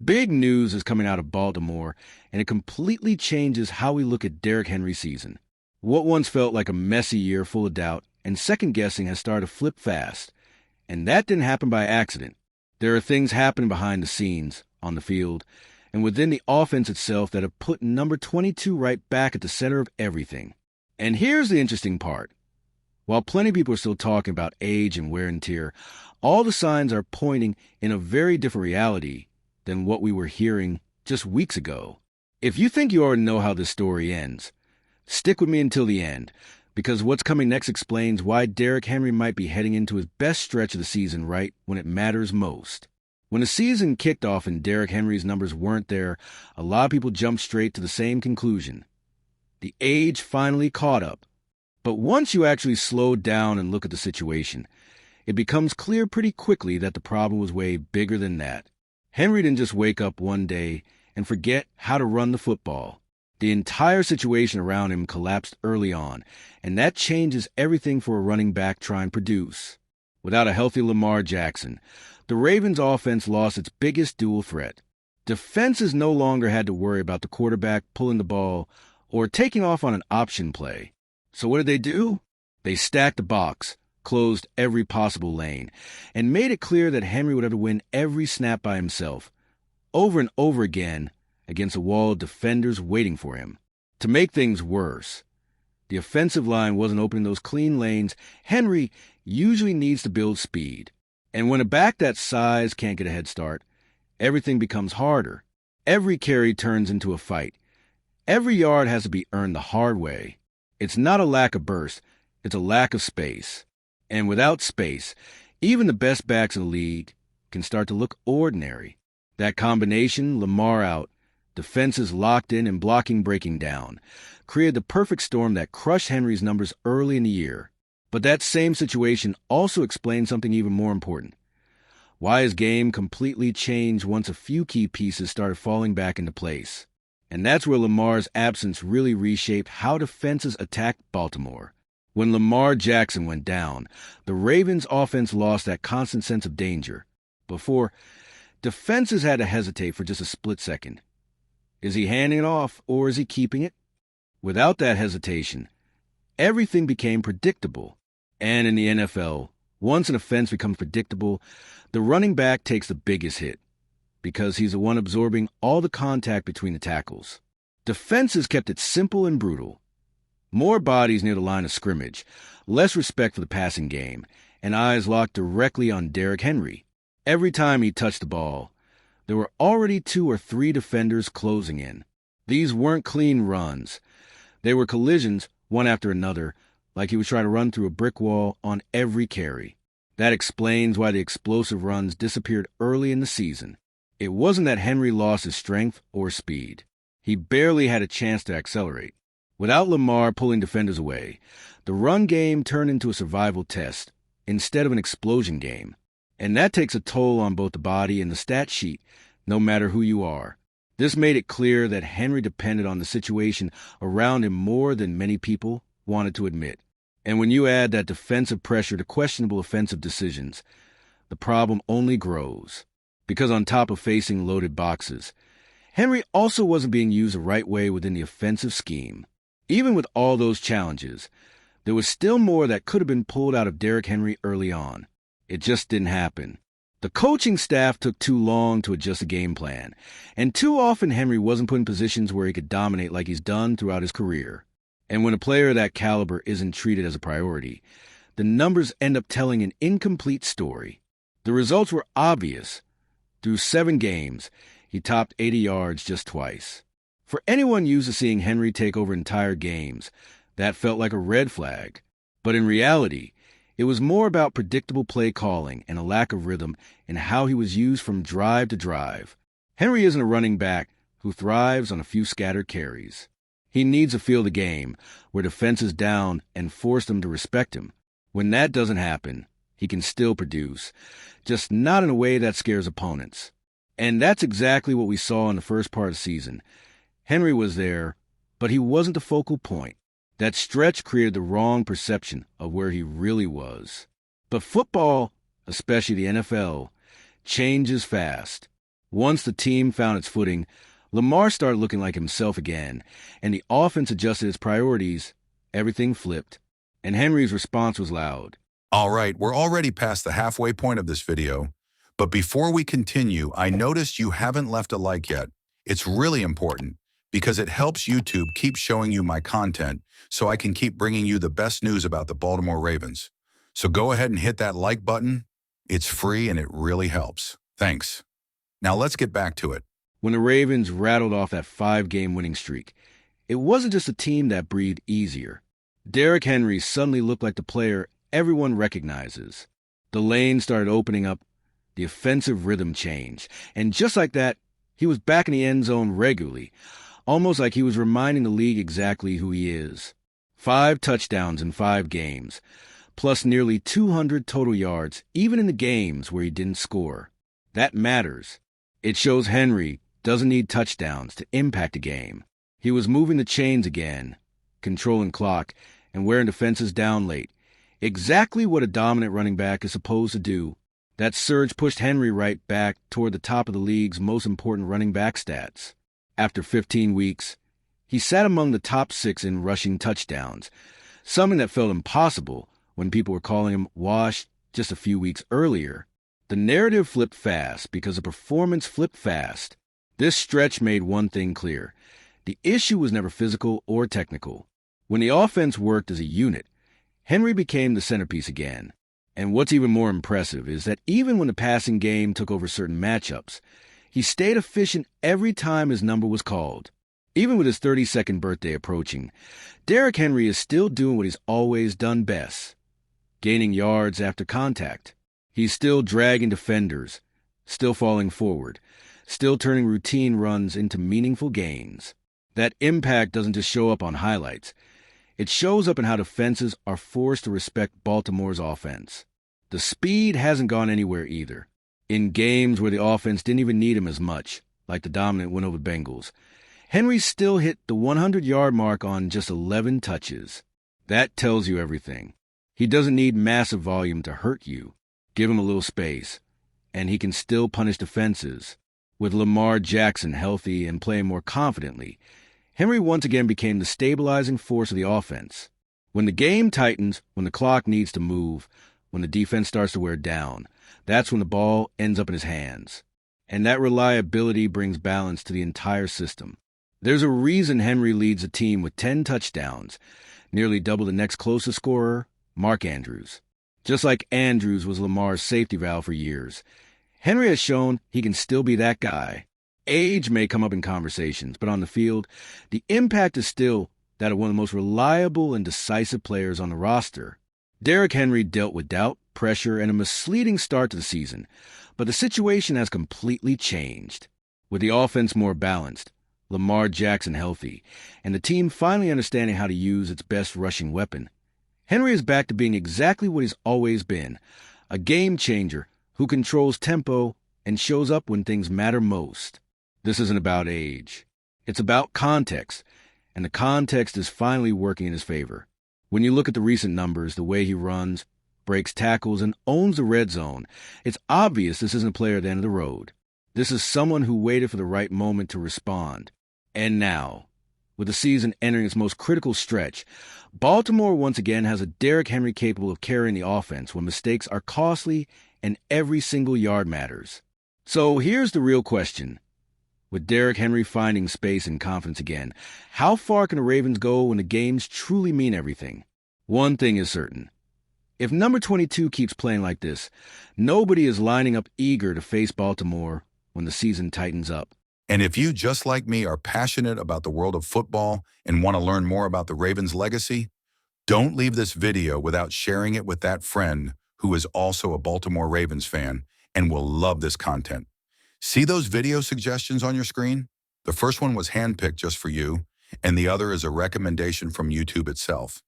Big news is coming out of Baltimore, and it completely changes how we look at Derrick Henry's season. What once felt like a messy year full of doubt and second-guessing has started to flip fast. And that didn't happen by accident. There are things happening behind the scenes, on the field, and within the offense itself that have put number 22 right back at the center of everything. And here's the interesting part. While plenty of people are still talking about age and wear and tear, all the signs are pointing in a very different reality than what we were hearing just weeks ago. If you think you already know how this story ends, stick with me until the end, because what's coming next explains why Derrick Henry might be heading into his best stretch of the season right when it matters most. When the season kicked off and Derrick Henry's numbers weren't there, a lot of people jumped straight to the same conclusion. The age finally caught up. But once you actually slow down and look at the situation, it becomes clear pretty quickly that the problem was way bigger than that. Henry didn't just wake up one day and forget how to run the football. The entire situation around him collapsed early on, and that changes everything for a running back trying to produce. Without a healthy Lamar Jackson, the Ravens' offense lost its biggest dual threat. Defenses no longer had to worry about the quarterback pulling the ball or taking off on an option play. So what did they do? They stacked the box, closed every possible lane, and made it clear that Henry would have to win every snap by himself, over and over again, against a wall of defenders waiting for him. To make things worse, the offensive line wasn't opening those clean lanes Henry usually needs to build speed. And when a back that size can't get a head start, everything becomes harder. Every carry turns into a fight. Every yard has to be earned the hard way. It's not a lack of burst, it's a lack of space. And without space, even the best backs in the league can start to look ordinary. That combination, Lamar out, defenses locked in and blocking breaking down, created the perfect storm that crushed Henry's numbers early in the year. But that same situation also explains something even more important. Why his game completely changed once a few key pieces started falling back into place. And that's where Lamar's absence really reshaped how defenses attacked Baltimore. When Lamar Jackson went down, the Ravens' offense lost that constant sense of danger. Before, defenses had to hesitate for just a split second. Is he handing it off, or is he keeping it? Without that hesitation, everything became predictable. And in the NFL, once an offense becomes predictable, the running back takes the biggest hit, because he's the one absorbing all the contact between the tackles. Defenses kept it simple and brutal. More bodies near the line of scrimmage, less respect for the passing game, and eyes locked directly on Derrick Henry. Every time he touched the ball, there were already 2 or 3 defenders closing in. These weren't clean runs. They were collisions, one after another, like he was trying to run through a brick wall on every carry. That explains why the explosive runs disappeared early in the season. It wasn't that Henry lost his strength or speed. He barely had a chance to accelerate. Without Lamar pulling defenders away, the run game turned into a survival test instead of an explosion game. And that takes a toll on both the body and the stat sheet, no matter who you are. This made it clear that Henry depended on the situation around him more than many people wanted to admit. And when you add that defensive pressure to questionable offensive decisions, the problem only grows. Because on top of facing loaded boxes, Henry also wasn't being used the right way within the offensive scheme. Even with all those challenges, there was still more that could have been pulled out of Derrick Henry early on. It just didn't happen. The coaching staff took too long to adjust the game plan, and too often Henry wasn't put in positions where he could dominate like he's done throughout his career. And when a player of that caliber isn't treated as a priority, the numbers end up telling an incomplete story. The results were obvious. Through 7 games, he topped 80 yards just twice. For anyone used to seeing Henry take over entire games, that felt like a red flag. But in reality, it was more about predictable play calling and a lack of rhythm in how he was used from drive to drive. Henry isn't a running back who thrives on a few scattered carries. He needs to feel the game, where defense is down and force them to respect him. When that doesn't happen, he can still produce, just not in a way that scares opponents. And that's exactly what we saw in the first part of the season. Henry was there, but he wasn't the focal point. That stretch created the wrong perception of where he really was. But football, especially the NFL, changes fast. Once the team found its footing, Lamar started looking like himself again, and the offense adjusted its priorities. Everything flipped, and Henry's response was loud. All right, we're already past the halfway point of this video, but before we continue, I noticed you haven't left a like yet. It's really important because it helps YouTube keep showing you my content so I can keep bringing you the best news about the Baltimore Ravens. So go ahead and hit that like button. It's free and it really helps. Thanks. Now let's get back to it. When the Ravens rattled off that 5-game winning streak, it wasn't just a team that breathed easier. Derrick Henry suddenly looked like the player everyone recognizes. The lane started opening up, the offensive rhythm changed, and just like that, he was back in the end zone regularly, almost like he was reminding the league exactly who he is. 5 touchdowns in 5 games, plus nearly 200 total yards, even in the games where he didn't score. That matters. It shows Henry doesn't need touchdowns to impact a game. He was moving the chains again, controlling clock, and wearing defenses down late. Exactly what a dominant running back is supposed to do. That surge pushed Henry right back toward the top of the league's most important running back stats. After 15 weeks, he sat among the top 6 in rushing touchdowns, something that felt impossible when people were calling him washed just a few weeks earlier. The narrative flipped fast because the performance flipped fast. This stretch made one thing clear. The issue was never physical or technical. When the offense worked as a unit, Henry became the centerpiece again. And what's even more impressive is that even when the passing game took over certain matchups, he stayed efficient every time his number was called. Even with his 32nd birthday approaching, Derrick Henry is still doing what he's always done best, gaining yards after contact. He's still dragging defenders, still falling forward, still turning routine runs into meaningful gains. That impact doesn't just show up on highlights. It shows up in how defenses are forced to respect Baltimore's offense. The speed hasn't gone anywhere either. In games where the offense didn't even need him as much, like the dominant win over the Bengals, Henry still hit the 100-yard mark on just 11 touches. That tells you everything. He doesn't need massive volume to hurt you. Give him a little space, and he can still punish defenses. With Lamar Jackson healthy and playing more confidently, Henry once again became the stabilizing force of the offense. When the game tightens, when the clock needs to move, when the defense starts to wear down, that's when the ball ends up in his hands. And that reliability brings balance to the entire system. There's a reason Henry leads a team with 10 touchdowns, nearly double the next closest scorer, Mark Andrews. Just like Andrews was Lamar's safety valve for years, Henry has shown he can still be that guy. Age may come up in conversations, but on the field, the impact is still that of one of the most reliable and decisive players on the roster. Derrick Henry dealt with doubt, pressure, and a misleading start to the season, but the situation has completely changed. With the offense more balanced, Lamar Jackson healthy, and the team finally understanding how to use its best rushing weapon, Henry is back to being exactly what he's always been, a game changer who controls tempo and shows up when things matter most. This isn't about age. It's about context, and the context is finally working in his favor. When you look at the recent numbers, the way he runs, breaks tackles, and owns the red zone, it's obvious this isn't a player at the end of the road. This is someone who waited for the right moment to respond. And now, with the season entering its most critical stretch, Baltimore once again has a Derrick Henry capable of carrying the offense when mistakes are costly and every single yard matters. So here's the real question. With Derrick Henry finding space and confidence again, how far can the Ravens go when the games truly mean everything? One thing is certain. If number 22 keeps playing like this, nobody is lining up eager to face Baltimore when the season tightens up. And if you, just like me, are passionate about the world of football and want to learn more about the Ravens' legacy, don't leave this video without sharing it with that friend who is also a Baltimore Ravens fan and will love this content. See those video suggestions on your screen? The first one was handpicked just for you, and the other is a recommendation from YouTube itself.